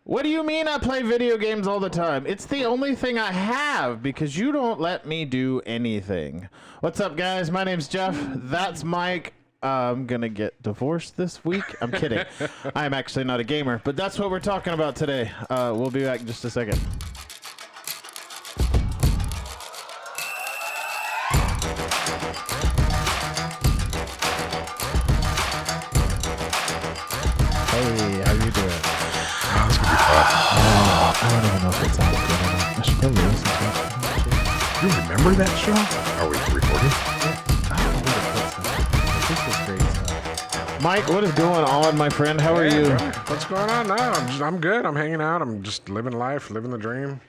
What do you mean I play video games all the time? It's the only thing I have because you don't let me do anything. What's up, guys? My name's Jeff. That's Mike. I'm going to get divorced this week. I'm kidding. I'm actually not a gamer, but that's what we're talking about today. We'll be back in just a second. Hey, how you doing? That's gonna be fun. I don't even know if it sounds good or not. I should probably listen to it. You remember that show? Are we recording? This is great stuff. Mike, what is going on, my friend? How are you? Bro. What's going on now? I'm good. I'm hanging out. I'm just living life, living the dream.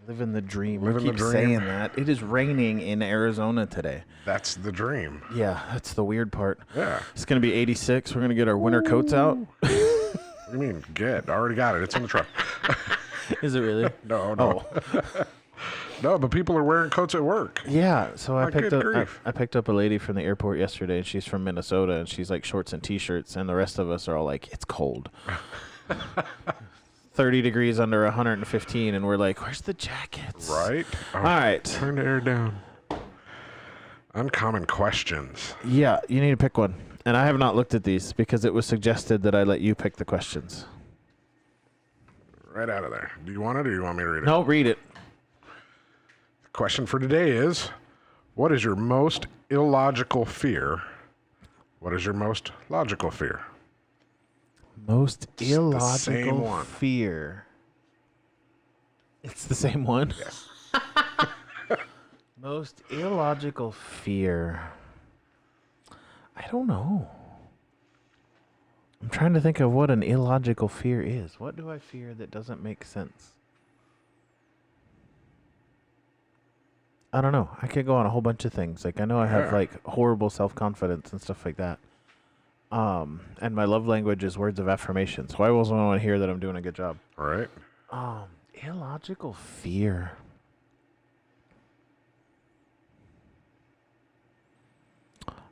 Living the dream. Living we keep the dream. saying that. It is raining in Arizona today. That's the dream. Yeah, that's the weird part. Yeah. It's going to be 86. We're going to get our winter coats out. What do you mean? Get. I already got it. It's in the truck. Is it really? No. Oh. No, but people are wearing coats at work. Yeah, so I My picked good up grief. I picked up a lady from the airport yesterday, and she's from Minnesota, and she's like shorts and t-shirts, and the rest of us are all like, it's cold. 30 degrees under 115, and we're like, where's the jackets? Right? Oh, All right. Turn the air down. Uncommon questions. Yeah, you need to pick one. And I have not looked at these because it was suggested that I let you pick the questions. Right out of there. Do you want it or do you want me to read it? No, read it. The question for today is, what is your most illogical fear? What is your most logical fear? Most It's the same illogical one. fear. It's the same one? Yes. Most illogical fear. I don't know. I'm trying to think of what an illogical fear is. What do I fear that doesn't make sense? I don't know. I could go on a whole bunch of things. Like I know I have Yeah. like horrible self-confidence and stuff like that. And my love language is words of affirmation. So I always want to hear that I'm doing a good job. All right. Illogical fear.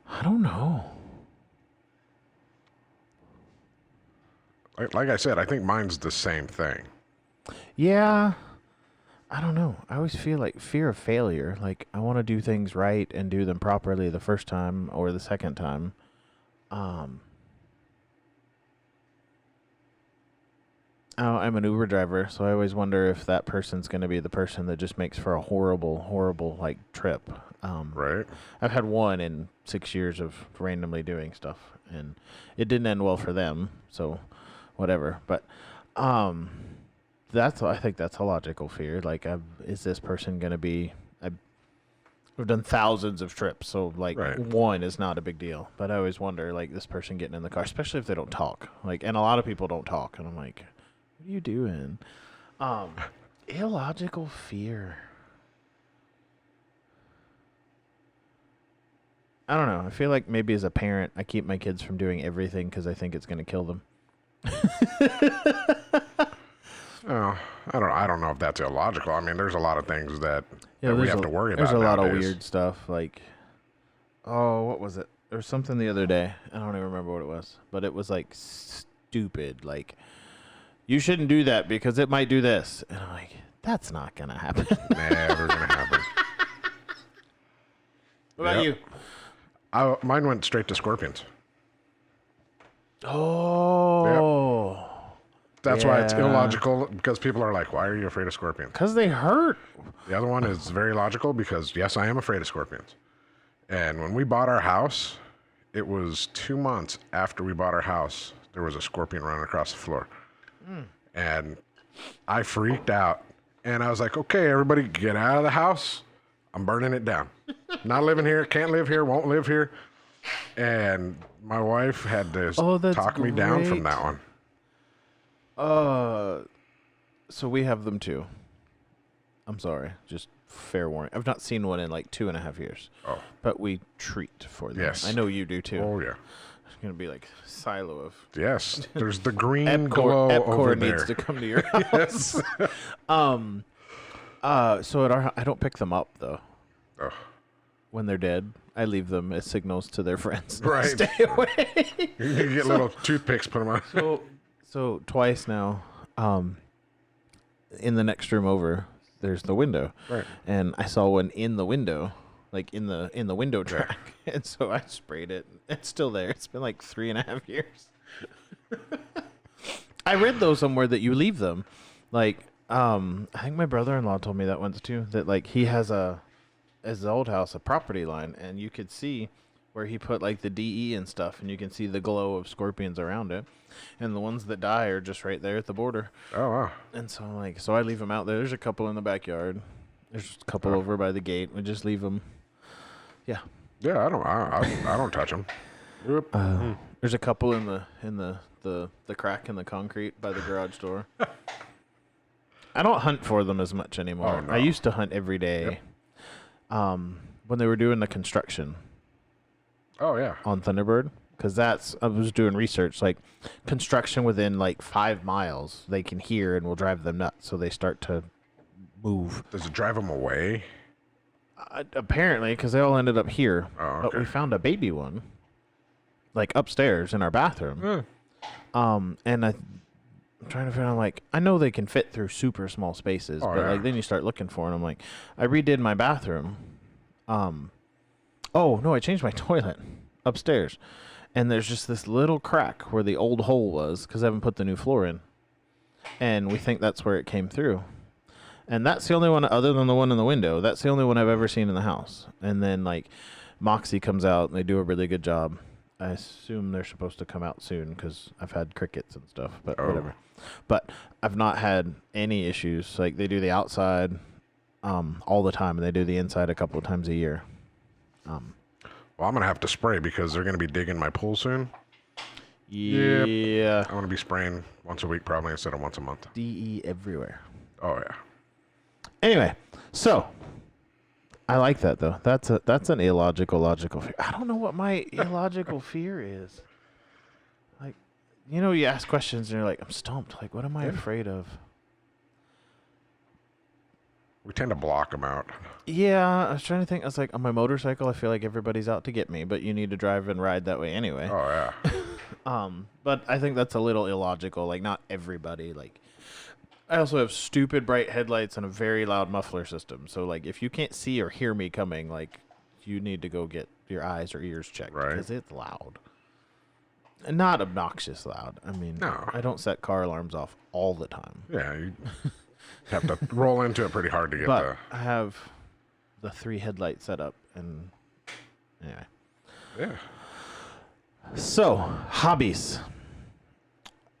I don't know. Like I said, I think mine's the same thing. Yeah. I don't know. I always feel like fear of failure. Like I want to do things right and do them properly the first time or the second time. I'm an Uber driver, so I always wonder if that person's going to be the person that just makes for a horrible, like trip. Right? I've had one in 6 years of randomly doing stuff, and it didn't end well for them. So, whatever. But I think that's a logical fear. Like, is this person going to be? I've done thousands of trips, so like Right. one is not a big deal. But I always wonder, like, this person getting in the car, especially if they don't talk. Like, and a lot of people don't talk, and I'm like, what are you doing? Illogical fear. I don't know. I feel like maybe as a parent, I keep my kids from doing everything because I think it's going to kill them. Oh, I don't know if that's illogical. I mean, there's a lot of things that we there's have to worry about. There's a lot of nowadays. weird stuff. Like, what was it? There was something the other day. I don't even remember what it was, but it was like stupid. Like, you shouldn't do that because it might do this. And I'm like, that's not going to happen. Never gonna happen. What about Yep. you? Mine went straight to scorpions. Oh. That's why it's Yeah. illogical, because people are like, why are you afraid of scorpions? Because they hurt. The other one is very logical because, yes, I am afraid of scorpions. And when we bought our house, it was 2 months after we bought our house, there was a scorpion running across the floor. And I freaked out. And I was like, okay, everybody get out of the house. I'm burning it down. Not living here, can't live here, won't live here. And my wife had to that's talk me down from great. that one. So we have them too. I'm sorry. Just fair warning. I've not seen one in like 2.5 years. Oh, But we treat for them. Yes. I know you do too. oh yeah. It's going to be like silo of... Yes, there's the green glow Epcor over needs there. to come to your house. So at I don't pick them up though. Ugh. When they're dead, I leave them as signals to their friends. Right. Stay away. You get little toothpicks, put them on. So twice now, in the next room over, there's the window. Right. And I saw one in the window, like in the window track. And so I sprayed it. It's still there. It's been like 3.5 years. I read though somewhere that you leave them. Like, I think my brother-in-law told me that once too, that like he has his old house, a property line, and you could see where he put like the DE and stuff, and you can see the glow of scorpions around it. And the ones that die are just right there at the border. Oh, wow. And so I leave them out there. There's a couple in the backyard. There's a couple over by the gate. We just leave them. Yeah. Yeah, I don't touch them. There's a couple in the crack in the concrete by the garage door. I don't hunt for them as much anymore. Oh, no. I used to hunt every day. Yep. When they were doing the construction. Oh, yeah. On Thunderbird, because I was doing research, like construction within like 5 miles, they can hear and will drive them nuts, so they start to move. Does it drive them away? Apparently, because they all ended up here. Oh, okay. But we found a baby one, like upstairs in our bathroom. And I'm trying to figure out, like, I know they can fit through super small spaces, but like then you start looking for them. I'm like, I redid my bathroom. Oh, no, I changed my toilet upstairs. And there's just this little crack where the old hole was because I haven't put the new floor in. And we think that's where it came through. And that's the only one, other than the one in the window, that's the only one I've ever seen in the house. And then, like, Moxie comes out, and they do a really good job. I assume they're supposed to come out soon because I've had crickets and stuff, but whatever. But I've not had any issues. Like, they do the outside all the time, and they do the inside a couple of times a year. Well, I'm going to have to spray because they're going to be digging my pool soon. Yeah. Yep. I'm going to be spraying once a week probably instead of once a month. DE everywhere. Oh, yeah. Anyway, so I like that though. That's an logical fear. I don't know what my illogical fear is. Like, you know, you ask questions and you're like, I'm stumped. Like, what am I afraid of? We tend to block them out. Yeah, I was trying to think. I was like, on my motorcycle, I feel like everybody's out to get me, but you need to drive and ride that way anyway. Oh, yeah. But I think that's a little illogical. Like, not everybody. Like, I also have stupid bright headlights and a very loud muffler system. So, like, if you can't see or hear me coming, like, you need to go get your eyes or ears checked. Right. Because it's loud. And not obnoxious loud. I mean, No. I don't set car alarms off all the time. Yeah, you have to roll into it pretty hard to get But I have the 3 headlights set up. And anyway. Yeah. So, hobbies.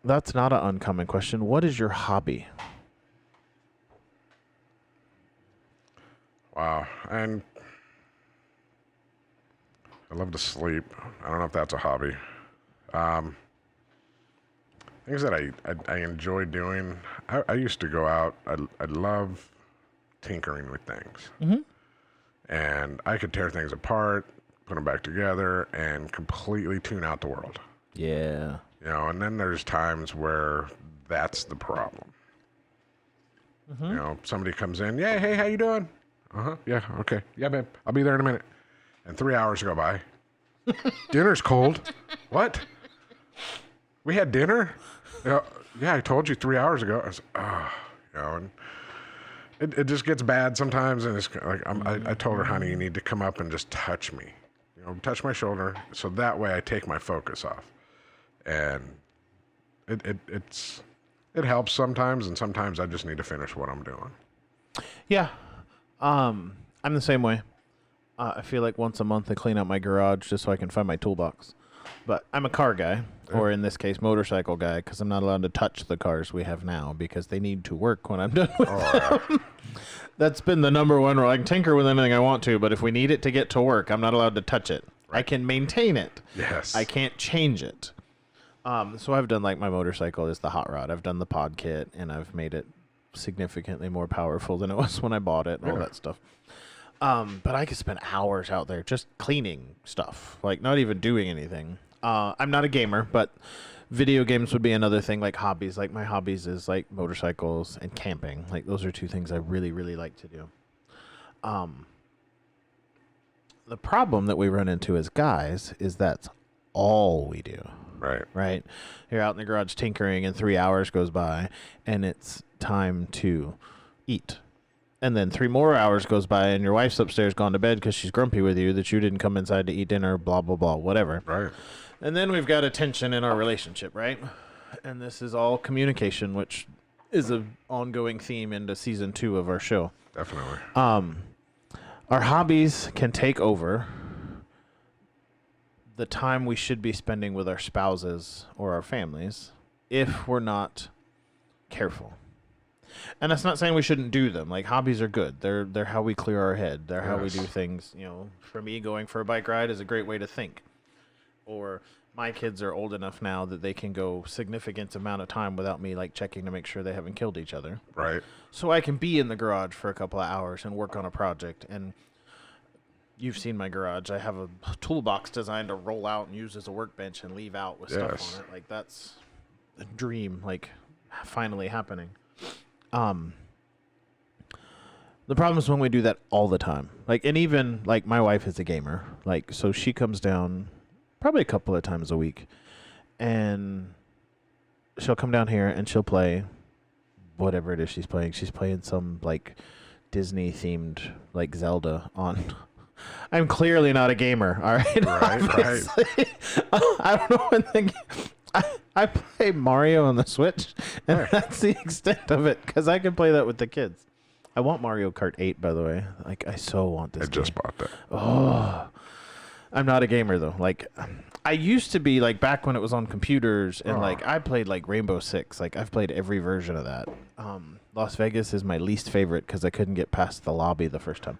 That's not an uncommon question. What is your hobby? Wow. And I love to sleep. I don't know if that's a hobby. Things that I enjoy doing. I used to go out. I love tinkering with things. Mm-hmm. And I could tear things apart, put them back together, and completely tune out the world. Yeah. You know, and then there's times where that's the problem. Mm-hmm. You know, somebody comes in, yeah, hey, how you doing? Yeah, okay. Yeah, babe, I'll be there in a minute. And 3 hours go by. Dinner's cold. What? We had dinner? Yeah, I told you 3 hours ago. I was, you know, and it just gets bad sometimes. And it's like, I told her, honey, you need to come up and just touch me. You know, touch my shoulder. So that way I take my focus off. And it helps sometimes, and sometimes I just need to finish what I'm doing. Yeah. I'm the same way. I feel like once a month I clean out my garage just so I can find my toolbox. But I'm a car guy, or in this case, motorcycle guy, because I'm not allowed to touch the cars we have now because they need to work when I'm done with them. Yeah. That's been the number one rule. I can tinker with anything I want to, but if we need it to get to work, I'm not allowed to touch it. Right. I can maintain it. Yes. I can't change it. So I've done, like, my motorcycle is the hot rod. I've done the pod kit, and I've made it significantly more powerful than it was when I bought it and all that stuff. But I could spend hours out there just cleaning stuff, like not even doing anything. I'm not a gamer, but video games would be another thing, like hobbies. Like my hobbies is like motorcycles and camping. Like those are 2 things I really, really like to do. The problem that we run into as guys is that's all we do. Right. Right? You're out in the garage tinkering, and 3 hours goes by, and it's time to eat. And then 3 more hours goes by, and your wife's upstairs gone to bed because she's grumpy with you that you didn't come inside to eat dinner, blah, blah, blah, whatever. Right. And then we've got a tension in our relationship, right? And this is all communication, which is an ongoing theme into season 2 of our show. Definitely. Our hobbies can take over the time we should be spending with our spouses or our families if we're not careful. And that's not saying we shouldn't do them. Like, hobbies are good. They're how we clear our head. They're how we do things. You know, for me, going for a bike ride is a great way to think. Or my kids are old enough now that they can go significant amount of time without me, like, checking to make sure they haven't killed each other. Right. So I can be in the garage for a couple of hours and work on a project. And you've seen my garage. I have a toolbox designed to roll out and use as a workbench and leave out with stuff on it. Like, that's a dream, like, finally happening. The problem is when we do that all the time. Like, and even, like, my wife is a gamer. Like, so she comes down probably a couple of times a week, and she'll come down here and she'll play whatever it is she's playing. She's playing some, like, Disney-themed, like, Zelda on... I'm clearly not a gamer, all right? Right. I don't know when I play Mario on the Switch, and that's the extent of it, because I can play that with the kids. I want Mario Kart 8, by the way. Like, I so want this I just bought that. Oh, I'm not a gamer, though. Like, I used to be, like, back when it was on computers, and, like, I played, like, Rainbow Six. Like, I've played every version of that. Las Vegas is my least favorite because I couldn't get past the lobby the first time.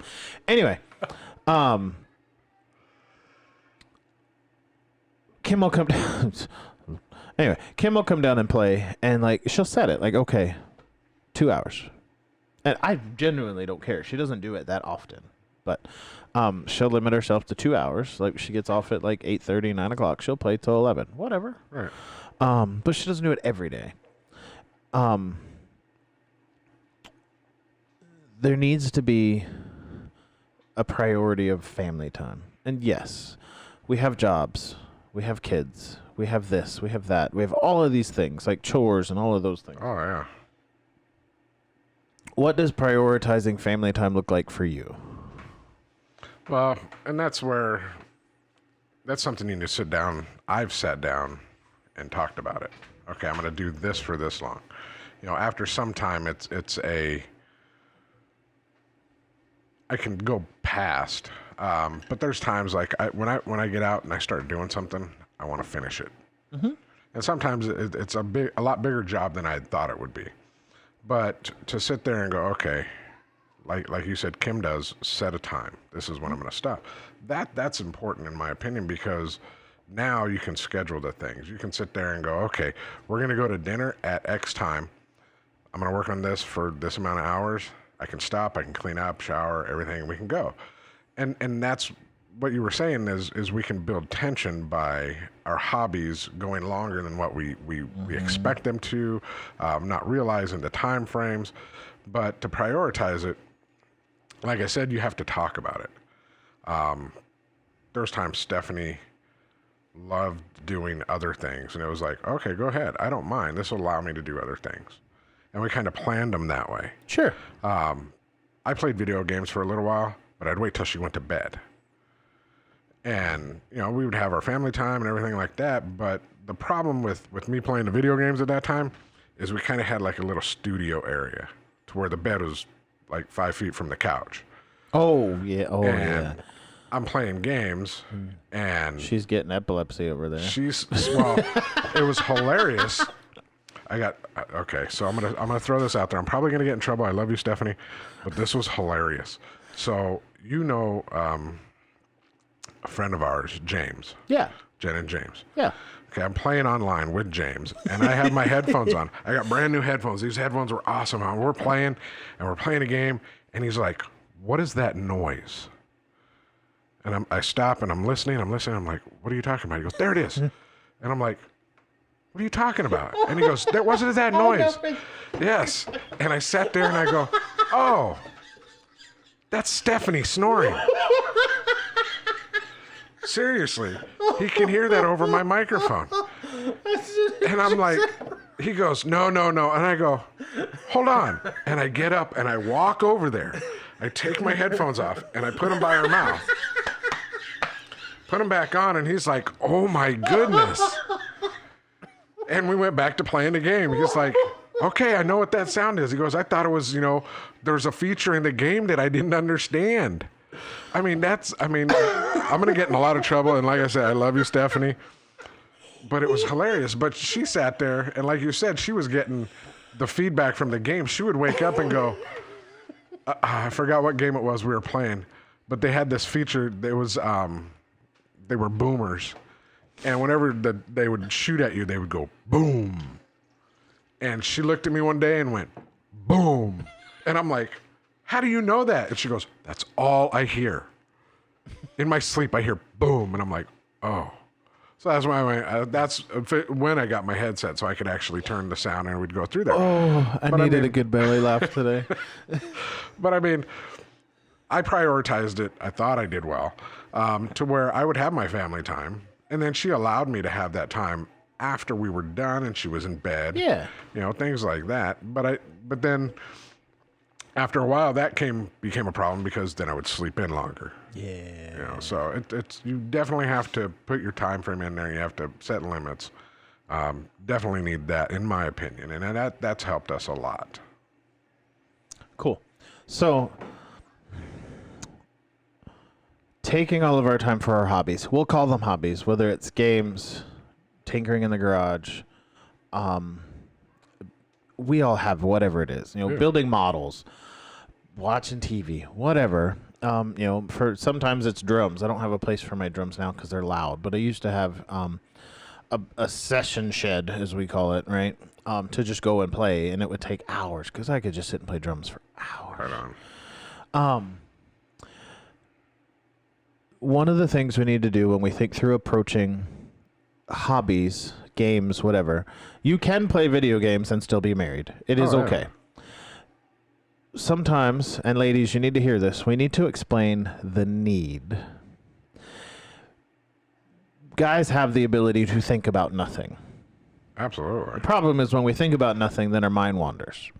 Anyway, Kim will come down. Anyway, Kim will come down and play, and, like, she'll set it. Like, okay, 2 hours. And I genuinely don't care. She doesn't do it that often. But she'll limit herself to 2 hours. Like, she gets off at, like, 8:30, 9 o'clock. She'll play till 11. Whatever. Right. But she doesn't do it every day. There needs to be a priority of family time. And yes, we have jobs. We have kids. We have this. We have that. We have all of these things, like chores and all of those things. Oh, yeah. What does prioritizing family time look like for you? Well, and that's something you need to sit down. I've sat down and talked about it. Okay, I'm going to do this for this long. You know, after some time, I can go past, but there's times like when I get out and I start doing something, I want to finish it. Mm-hmm. And sometimes it's a lot bigger job than I had thought it would be. But to sit there and go, okay, like you said, Kim does, set a time. This is when I'm going to stop. That's important in my opinion, because now you can schedule the things. You can sit there and go, okay, we're going to go to dinner at X time. I'm going to work on this for this amount of hours. I can stop, I can clean up, shower, everything, and we can go. And that's what you were saying is we can build tension by our hobbies going longer than what we expect them to, not realizing the time frames. But to prioritize it, like I said, you have to talk about it. There's times Stephanie loved doing other things, and it was like, okay, go ahead. I don't mind. This will allow me to do other things. And we kind of planned them that way. Sure. I played video games for a little while, but I'd wait till she went to bed. And, you know, we would have our family time and everything like that. But the problem with me playing the video games at that time is we kind of had like a little studio area to where the bed was like 5 feet from the couch. Oh, yeah. Oh, yeah. I'm playing games, and she's getting epilepsy over there. Well, it was hilarious. Okay, so I'm gonna throw this out there. I'm probably gonna get in trouble. I love you, Stephanie, but this was hilarious. So a friend of ours, James. Yeah. Jen and James. Yeah. Okay, I'm playing online with James, and I have my headphones on. I got brand new headphones. These headphones were awesome. And we're playing a game, and he's like, "What is that noise?" And I stop and I'm listening. I'm like, "What are you talking about?" He goes, "There it is." And I'm like, "What are you talking about?" And he goes, "There wasn't that noise." Yes. And I sat there and I go, "Oh, that's Stephanie snoring." Seriously, he can hear that over my microphone. And I'm like, he goes, no. And I go, hold on. And I get up and I walk over there. I take my headphones off and I put them by her mouth. Put them back on, and he's like, oh my goodness. And we went back to playing the game. He's like, okay, I know what that sound is. He goes, I thought it was, there's a feature in the game that I didn't understand. I'm going to get in a lot of trouble. And like I said, I love you, Stephanie. But it was hilarious. But she sat there, and like you said, she was getting the feedback from the game. She would wake up and go, I forgot what game it was we were playing. But they had this feature. It was, they were boomers. And whenever they would shoot at you, they would go, boom. And she looked at me one day and went, boom. And I'm like, how do you know that? And she goes, that's all I hear. In my sleep, I hear boom. And I'm like, oh. So that's why that's when I got my headset, so I could actually turn the sound and we'd go through there. Oh, I needed a good belly laugh today. But I prioritized it. I thought I did well, to where I would have my family time. And then she allowed me to have that time after we were done and she was in bed. Yeah. Things like that. But then after a while that became a problem because then I would sleep in longer. Yeah. So you definitely have to put your time frame in there. You have to set limits. Definitely need that, in my opinion. And that's helped us a lot. Cool. So taking all of our time for our hobbies, we'll call them hobbies, whether it's games, tinkering in the garage, we all have whatever it is, building models, watching TV, whatever. For sometimes it's drums. I don't have a place for my drums now because they're loud, but I used to have a session shed, as we call it, right? To just go and play, and it would take hours because I could just sit and play drums for hours. Right on. One of the things we need to do when we think through approaching hobbies, games, whatever, you can play video games and still be married. It is okay. Sometimes, and ladies, you need to hear this, we need to explain the need. Guys have the ability to think about nothing. Absolutely. The problem is when we think about nothing, then our mind wanders.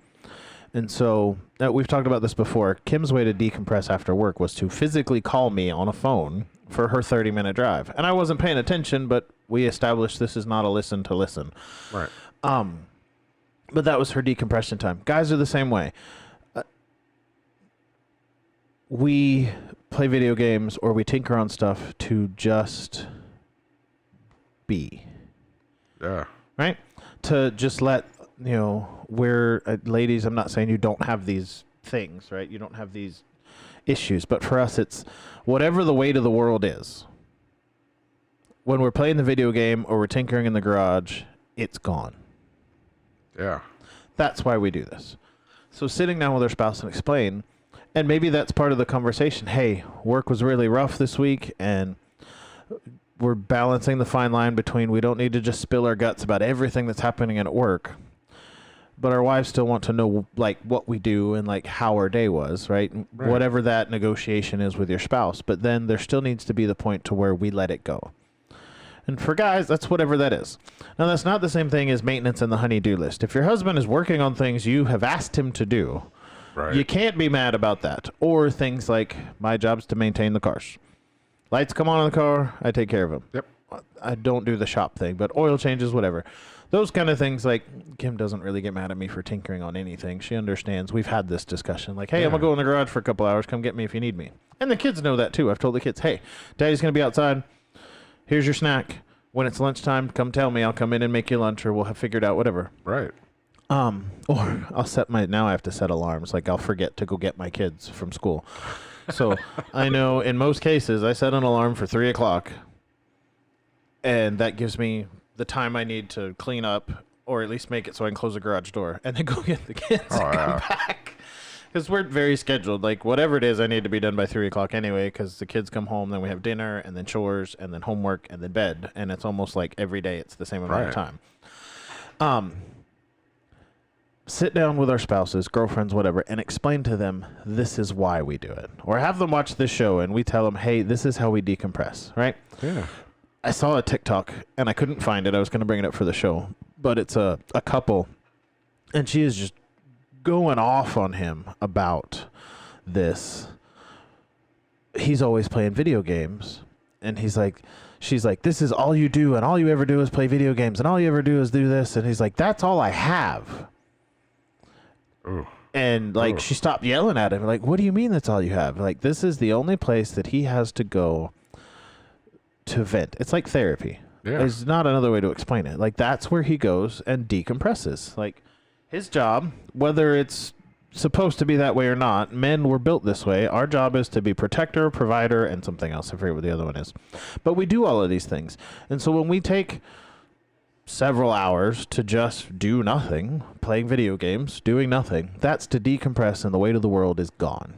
And so we've talked about this before. Kim's way to decompress after work was to physically call me on a phone for her 30-minute drive. And I wasn't paying attention, but we established this is not a listen to listen. Right. But that was her decompression time. Guys are the same way. We play video games or we tinker on stuff to just be. Yeah. Right? To just let, we're ladies, I'm not saying you don't have these things, right? You don't have these issues, but for us, it's whatever the weight of the world is. When we're playing the video game or we're tinkering in the garage, it's gone. Yeah. That's why we do this. So sitting down with our spouse and explain, and maybe that's part of the conversation. Hey, work was really rough this week, and we're balancing the fine line between we don't need to just spill our guts about everything that's happening at work, but our wives still want to know what we do and how our day was, right? Whatever that negotiation is with your spouse. But then there still needs to be the point to where we let it go. And for guys, that's whatever that is. Now, that's not the same thing as maintenance and the honey-do list. If your husband is working on things you have asked him to do, right, you can't be mad about that. Or things like, my job's to maintain the cars. Lights come on in the car, I take care of them. Yep. I don't do the shop thing, but oil changes, whatever. Those kind of things, Kim doesn't really get mad at me for tinkering on anything. She understands. We've had this discussion. Hey, I'm going to go in the garage for a couple hours. Come get me if you need me. And the kids know that, too. I've told the kids, hey, Daddy's going to be outside. Here's your snack. When it's lunchtime, come tell me. I'll come in and make you lunch, or we'll have figured out whatever. Right. Or I'll now I have to set alarms. I'll forget to go get my kids from school. So I know in most cases I set an alarm for 3:00, and that gives me the time I need to clean up, or at least make it so I can close the garage door and then go get the kids and come back. Because we're very scheduled. Whatever it is, I need to be done by 3:00 anyway, because the kids come home, then we have dinner, and then chores, and then homework, and then bed. And it's almost every day it's the same amount of time. Sit down with our spouses, girlfriends, whatever, and explain to them this is why we do it. Or have them watch this show, and we tell them, hey, this is how we decompress, right? Yeah. I saw a TikTok and I couldn't find it. I was going to bring it up for the show, but it's a couple, and she is just going off on him about this. He's always playing video games, and she's like, this is all you do, and all you ever do is play video games, and all you ever do is do this, and he's like, that's all I have. Ooh. And like, she stopped yelling at him, like, what do you mean that's all you have? Like, this is the only place that he has to go to vent. It's like therapy. Yeah. There's not another way to explain it. Like, that's where he goes and decompresses. Like, his job, whether it's supposed to be that way or not, men were built this way. Our job is to be protector, provider, and something else. I forget what the other one is. But we do all of these things. And so when we take several hours to just do nothing, playing video games, doing nothing, that's to decompress, and the weight of the world is gone.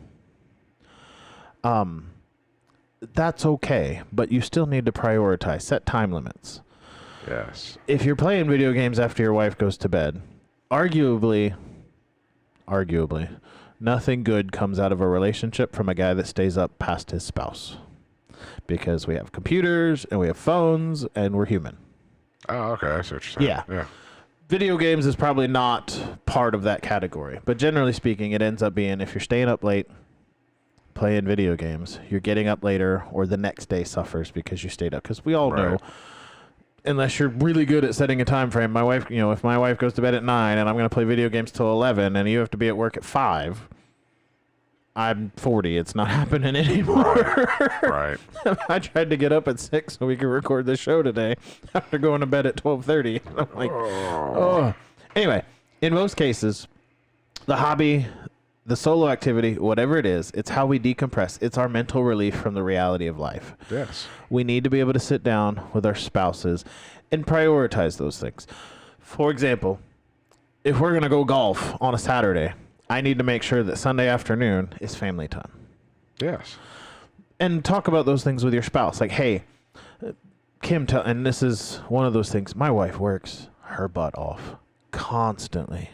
That's okay, but you still need to prioritize, set time limits. Yes. If you're playing video games after your wife goes to bed, arguably, nothing good comes out of a relationship from a guy that stays up past his spouse. Because we have computers, and we have phones, and we're human. Oh, okay. I see what you're saying. Yeah. Video games is probably not part of that category. But generally speaking, it ends up being, if you're staying up late playing video games, you're getting up later, or the next day suffers because you stayed up. Because we all know, unless you're really good at setting a time frame, my wife, if my wife goes to bed at 9 and I'm going to play video games till 11 and you have to be at work at 5, I'm 40. It's not happening anymore. Right. I tried to get up at 6 so we could record the show today after going to bed at 12:30. I'm like, oh. Anyway, in most cases, the hobby, the solo activity, whatever it is, it's how we decompress. It's our mental relief from the reality of life. Yes. We need to be able to sit down with our spouses and prioritize those things. For example, if we're going to go golf on a Saturday, I need to make sure that Sunday afternoon is family time. Yes. And talk about those things with your spouse. Like, hey, Kim, and this is one of those things. My wife works her butt off constantly.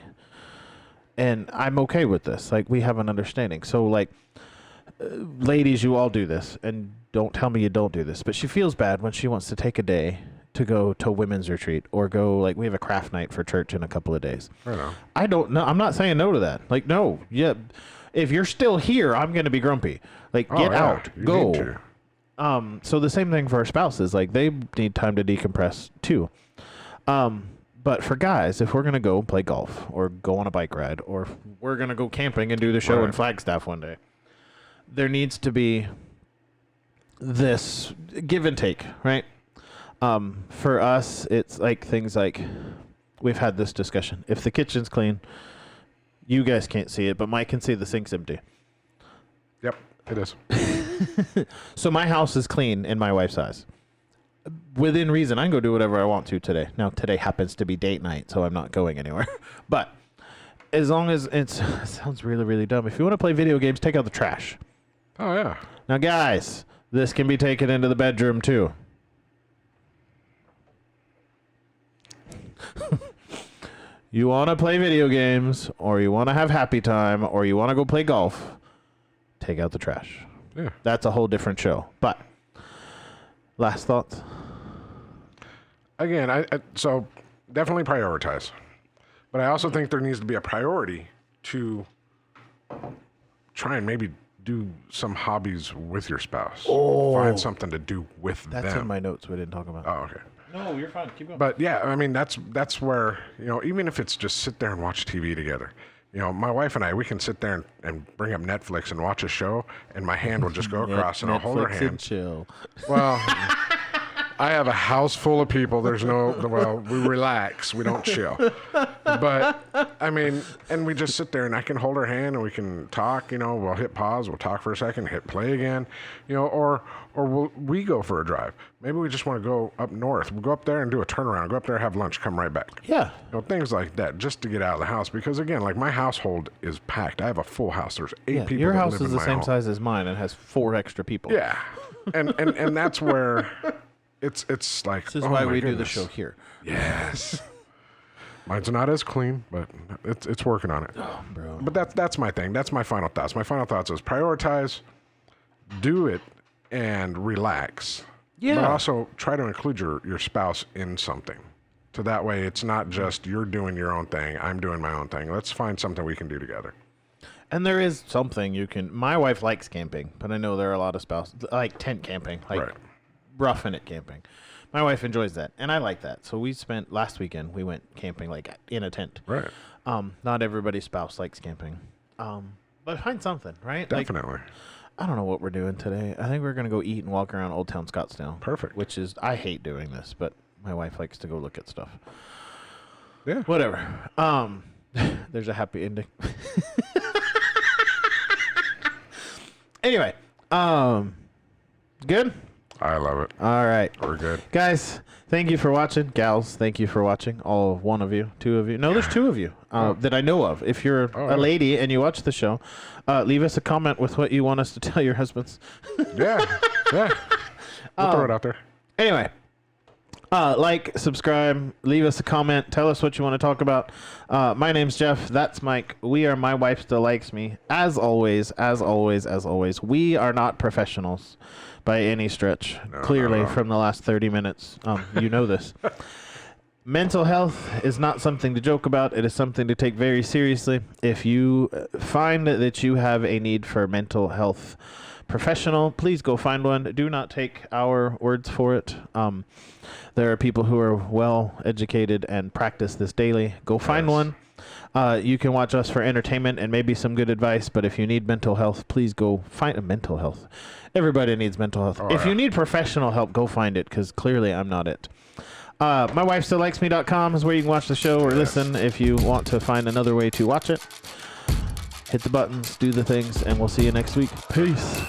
And I'm okay with this. Like, we have an understanding. So, like, ladies, you all do this. And don't tell me you don't do this. But she feels bad when she wants to take a day to go to a women's retreat or go, like, we have a craft night for church in a couple of days. I don't know. I'm not saying no to that. Like, no. Yeah. If you're still here, I'm going to be grumpy. Like, get out. Go. So the same thing for our spouses. Like, they need time to decompress, too. But for guys, if we're going to go play golf or go on a bike ride or we're going to go camping and do the show in Flagstaff one day, there needs to be this give and take, right? For us, it's like things like, we've had this discussion. If the kitchen's clean, you guys can't see it, but Mike can see the sink's empty. Yep, it is. So my house is clean in my wife's eyes. Within reason, I can go do whatever I want to today. Now, today happens to be date night, so I'm not going anywhere. But as long as it sounds really, really dumb. If you want to play video games, take out the trash. Oh, yeah. Now, guys, this can be taken into the bedroom, too. You want to play video games, or you want to have happy time, or you want to go play golf, take out the trash. Yeah. That's a whole different show. But last thoughts? Again, so definitely prioritize. But I also think there needs to be a priority to try and maybe do some hobbies with your spouse. Find something to do with them. That's in my notes we didn't talk about. Oh, okay. No, you're fine. Keep going. But yeah, I mean, that's where, even if it's just sit there and watch TV together. My wife and I, we can sit there and bring up Netflix and watch a show, and my hand will just go across and I'll hold her hand. And chill. Well, I have a house full of people. There's we relax. We don't chill. But, I mean, and we just sit there and I can hold her hand and we can talk, we'll hit pause, we'll talk for a second, hit play again, or we go for a drive. Maybe we just want to go up north. We'll go up there and do a turnaround, go up there, have lunch, come right back. Yeah. Things like that, just to get out of the house. Because, again, like my household is packed. I have a full house. There's 8 people Your that house live is in the my same home. size as mine and has 4 extra people. Yeah. And that's where it's like, This is why we do the show here. Yes. Mine's not as clean, but it's working on it. Oh, bro. But that's my thing. That's my final thoughts. My final thoughts is prioritize, do it, and relax. Yeah. But also try to include your spouse in something. So that way it's not just you're doing your own thing, I'm doing my own thing. Let's find something we can do together. And there is something you can. My wife likes camping, but I know there are a lot of spouses like tent camping, like Right. roughing it camping. My wife enjoys that, and I like that. So we spent last weekend. We went camping like in a tent. Right. Not everybody's spouse likes camping, but find something, right? Definitely. Like, I don't know what we're doing today. I think we're gonna go eat and walk around Old Town Scottsdale. Perfect. Which is I hate doing this, but my wife likes to go look at stuff. Yeah. Whatever. There's a happy ending. Anyway, good? I love it. All right. We're good. Guys, thank you for watching. Gals, thank you for watching. All one of you, two of you. No, there's two of you that I know of. If you're a lady and you watch the show, leave us a comment with what you want us to tell your husbands. Yeah. Yeah. We'll throw it out there. Anyway, like, subscribe, leave us a comment, tell us what you want to talk about. My name's Jeff. That's Mike. We are My Wife Still Likes Me. As always, we are not professionals by any stretch. No, Clearly, no. from the last 30 minutes, you know this. Mental health is not something to joke about. It is something to take very seriously. If you find that you have a need for mental health professional, please go find one. Do not take our words for it. There are people who are well educated and practice this daily. Go find one. You can watch us for entertainment and maybe some good advice, but if you need mental health, please go find a mental health. Everybody needs mental health. If you need professional help, go find it, because clearly I'm not it. MyWifeStillLikesMe.com is where you can watch the show or listen if you want to find another way to watch it. Hit the buttons, do the things, and we'll see you next week. Peace.